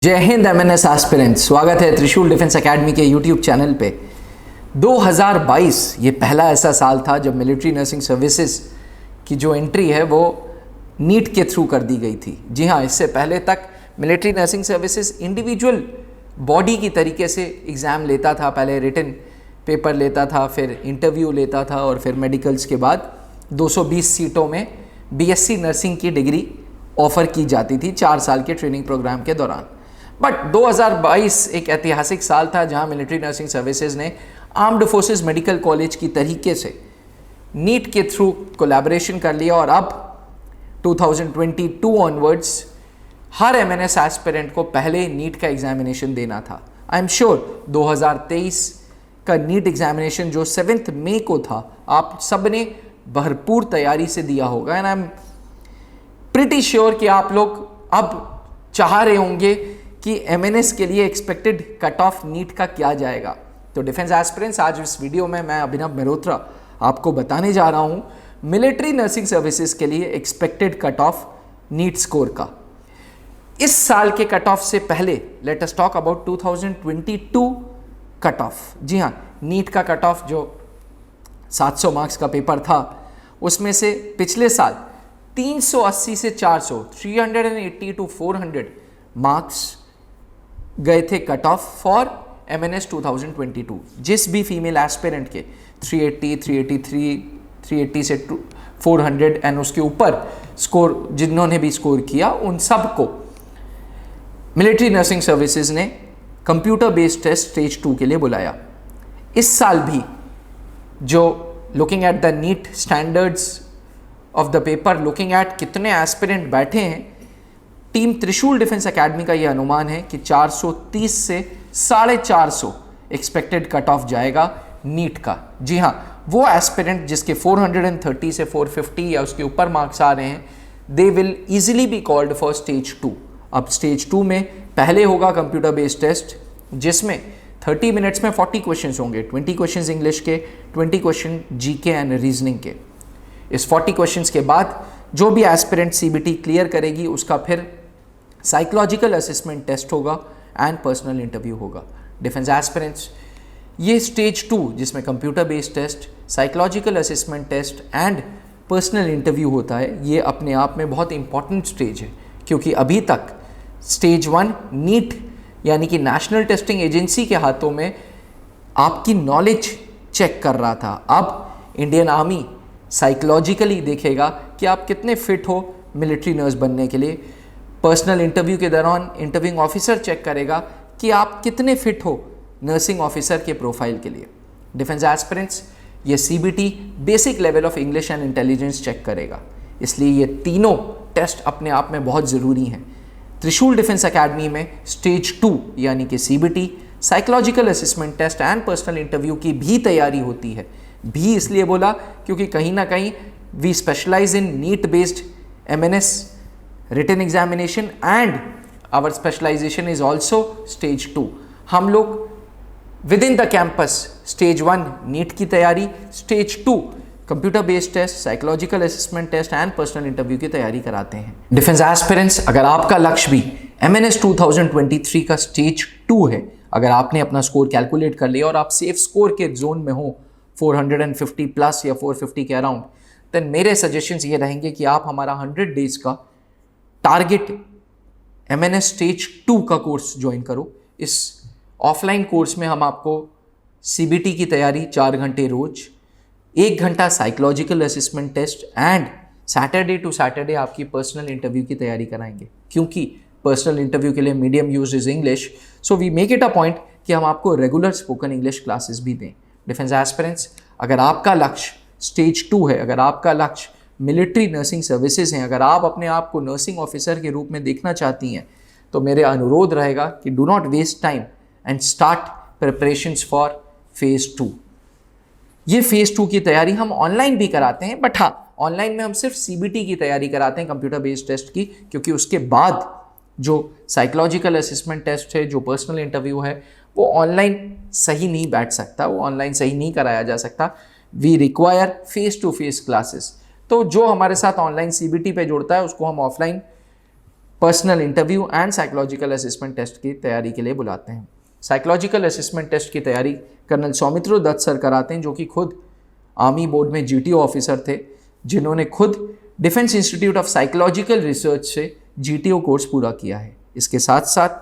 जय Hind MNS aspirants, स्वागत है त्रिशूल डिफेंस एकेडमी के यूट्यूब चैनल पे। 2022 ये पहला ऐसा साल था जब मिलिट्री नर्सिंग सर्विसेज की जो एंट्री है वो नीट के थ्रू कर दी गई थी। जी हाँ, इससे पहले तक military nursing services individual body की तरीके से एग्ज़ाम लेता था। पहले रिटन पेपर लेता था, फिर इंटरव्यू लेता था और फिर मेडिकल्स के बाद 220 सीटों में बीएससी नर्सिंग की डिग्री ऑफ़र की जाती थी 4 साल के ट्रेनिंग प्रोग्राम के दौरान। बट 2022 एक ऐतिहासिक साल था जहां मिलिट्री नर्सिंग सर्विसेज ने आर्म्ड फोर्सेस मेडिकल कॉलेज की तरीके से नीट के थ्रू कोलैबोरेशन कर लिया और अब 2022 ऑनवर्ड्स हर एमएनएस एस्पिरेंट को पहले नीट का एग्जामिनेशन देना था। आई एम श्योर 2023 का नीट एग्जामिनेशन जो 7 मई को था, आप सब ने भरपूर तैयारी से दिया होगा and I am pretty sure कि आप लोग अब चाह रहे होंगे कि एमएनएस के लिए एक्सपेक्टेड कट ऑफ नीट का क्या जाएगा। तो डिफेंस एस्पिरेंट्स, आज इस वीडियो में मैं अभिनव मेहरोत्रा आपको बताने जा रहा हूं मिलिट्री नर्सिंग सर्विसेज के लिए expected cut off NEET score का। इस साल के कट ऑफ से पहले let us talk about 2022 cut off. जी हाँ, नीट का कट ऑफ जो 700 मार्क्स का पेपर था उसमें से पिछले साल 380 से 400 380 टू 400 मार्क्स गए थे कट ऑफ फॉर एमएनएस 2022। जिस भी फीमेल एस्पिरेंट के 380, 383, 380 से 400 एंड उसके ऊपर स्कोर जिन्होंने भी स्कोर किया, उन सब को मिलिट्री नर्सिंग सर्विसेज ने कंप्यूटर बेस्ड टेस्ट स्टेज 2 के लिए बुलाया। इस साल भी जो looking at the NEET standards of the paper, looking at कितने एस्पिरेंट बैठे हैं, टीम त्रिशूल डिफेंस एकेडमी का यह अनुमान है कि 430 से 450 एक्सपेक्टेड कट ऑफ जाएगा नीट का। जी हाँ, वो एस्पिरेंट जिसके 430 से 450 या उसके ऊपर मार्क्स आ रहे हैं, they will easily be called for stage 2। अब स्टेज 2 में पहले होगा कंप्यूटर बेस्ड टेस्ट जिसमें 30 मिनट्स में 40 क्वेश्चंस होंगे, 20 क्वेश्चंस इंग्लिश के, 20 क्वेश्चन जीके एंड रीजनिंग के। इस 40 क्वेश्चंस के बाद जो भी एस्पिरेंट सीबीटी क्लियर करेगी उसका फिर साइकोलॉजिकल असेसमेंट टेस्ट होगा एंड पर्सनल इंटरव्यू होगा। डिफेंस एस्पिरेंट्स, ये स्टेज 2 जिसमें computer based test, psychological assessment test and personal interview होता है, ये अपने आप में बहुत इंपॉर्टेंट स्टेज है क्योंकि अभी तक स्टेज 1 नीट यानी कि नेशनल टेस्टिंग एजेंसी के हाथों में आपकी नॉलेज चेक कर रहा था। अब इंडियन आर्मी साइकोलॉजिकली देखेगा कि आप कितने फिट हो मिलिट्री नर्स बनने के लिए। पर्सनल इंटरव्यू के दौरान इंटरव्यूइंग ऑफिसर चेक करेगा कि आप कितने फिट हो नर्सिंग ऑफिसर के प्रोफाइल के लिए। डिफेंस एस्पिरेंट्स, ये CBT basic level of English and intelligence check करेगा, इसलिए ये तीनों टेस्ट अपने आप में बहुत ज़रूरी हैं। त्रिशूल डिफेंस एकेडमी में स्टेज 2 यानी कि CBT, psychological assessment test and personal interview की भी तैयारी होती है। भी इसलिए बोला क्योंकि कहीं ना कहीं we specialise in NEET based MNS written examination and our specialisation is also stage 2। हम लोग within the campus stage 1 NEET की तैयारी, stage 2 computer based test, psychological assessment test and personal interview की तैयारी कराते हैं। डिफेंस एस्पिरेंट्स, अगर आपका लक्ष्य भी एमएनएस 2023 का स्टेज 2 है, अगर आपने अपना स्कोर कैलकुलेट कर लिया और आप सेफ स्कोर के जोन में हो 450 प्लस या 450 के अराउंड, देन मेरे सजेशंस ये रहेंगे कि आप हमारा 100 डेज का टारगेट एमएनएस स्टेज 2 का कोर्स ज्वाइन करो। इस ऑफलाइन कोर्स में हम आपको सीबीटी की तैयारी 4 घंटे रोज, 1 घंटा psychological assessment test and Saturday to Saturday आपकी पर्सनल इंटरव्यू की तैयारी कराएंगे। क्योंकि पर्सनल इंटरव्यू के लिए medium use is English, so we make it a point कि हम आपको रेगुलर स्पोकन इंग्लिश क्लासेस भी दें। डिफेंस एस्पिरेंट्स, अगर आपका लक्ष्य स्टेज 2 है, अगर आपका लक्ष्य मिलिट्री नर्सिंग सर्विसेज हैं, अगर आप अपने आप को नर्सिंग ऑफिसर के रूप में देखना चाहती हैं, तो मेरे अनुरोध रहेगा कि do not waste time and start preparations for phase 2। ये फेज़ 2 की तैयारी हम ऑनलाइन भी कराते हैं, बट हाँ, ऑनलाइन में हम सिर्फ सीबीटी की तैयारी कराते हैं कंप्यूटर बेस्ड टेस्ट की, क्योंकि उसके बाद जो साइकोलॉजिकल असेसमेंट टेस्ट है, जो पर्सनल इंटरव्यू है, वो ऑनलाइन सही नहीं बैठ सकता, वो ऑनलाइन सही नहीं कराया जा सकता। We require face to face classes. तो जो हमारे साथ ऑनलाइन सीबीटी पे जुड़ता है उसको हम offline personal interview and psychological assessment test की तैयारी के लिए बुलाते हैं। साइकोलॉजिकल असेसमेंट टेस्ट की तैयारी कर्नल सौमित्र दत्त सर कराते हैं, जो कि खुद आर्मी बोर्ड में GTO ऑफिसर थे, जिन्होंने खुद defence institute of psychological research से GTO कोर्स पूरा किया है। इसके साथ साथ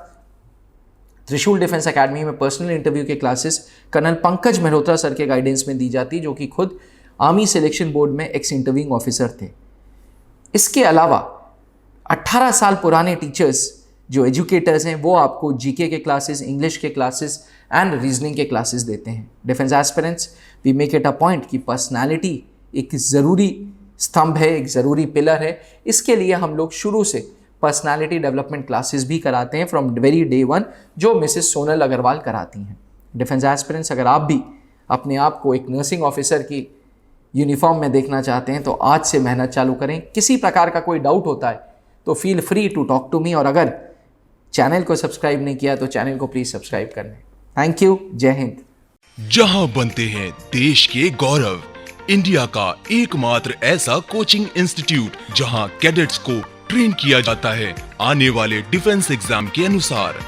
त्रिशूल डिफेंस एकेडमी में पर्सनल इंटरव्यू के classes colonel Pankaj Mehrotra sir के गाइडेंस में दी जाती, जो कि खुद आर्मी सिलेक्शन बोर्ड में एक्स इंटरव्यूइंग ऑफिसर थे। इसके अलावा 18 साल पुराने टीचर्स जो एजुकेटर्स हैं वो आपको GK के क्लासेस, इंग्लिश के क्लासेस एंड रीजनिंग के क्लासेस देते हैं। Defence aspirants, we make it a point कि पर्सनालिटी एक ज़रूरी स्तंभ है, एक ज़रूरी पिलर है। इसके लिए हम लोग शुरू से पर्सनालिटी डेवलपमेंट क्लासेस भी कराते हैं फ्रॉम वेरी डे वन, जो मिसेस सोनल अग्रवाल कराती हैं। डिफेंस एस्पिरेंट्स, अगर आप भी अपने आप को एक नर्सिंग ऑफिसर की यूनिफॉर्म में देखना चाहते हैं तो आज से मेहनत चालू करें। किसी प्रकार का कोई डाउट होता है तो feel free to talk to me, और अगर चैनल को सब्सक्राइब नहीं किया तो चैनल को प्लीज सब्सक्राइब कर लें। थैंक यू, जय हिंद। जहां बनते हैं देश के गौरव, इंडिया का एकमात्र ऐसा कोचिंग इंस्टीट्यूट जहां कैडेट्स को ट्रेन किया जाता है आने वाले डिफेंस एग्जाम के अनुसार।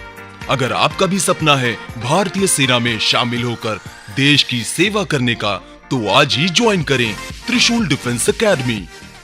अगर आपका भी सपना है भारतीय सेना में शामिल होकर देश की सेवा करने का, तो आज ही ज्वाइन करें त्रिशूल डिफेंस एकेडमी।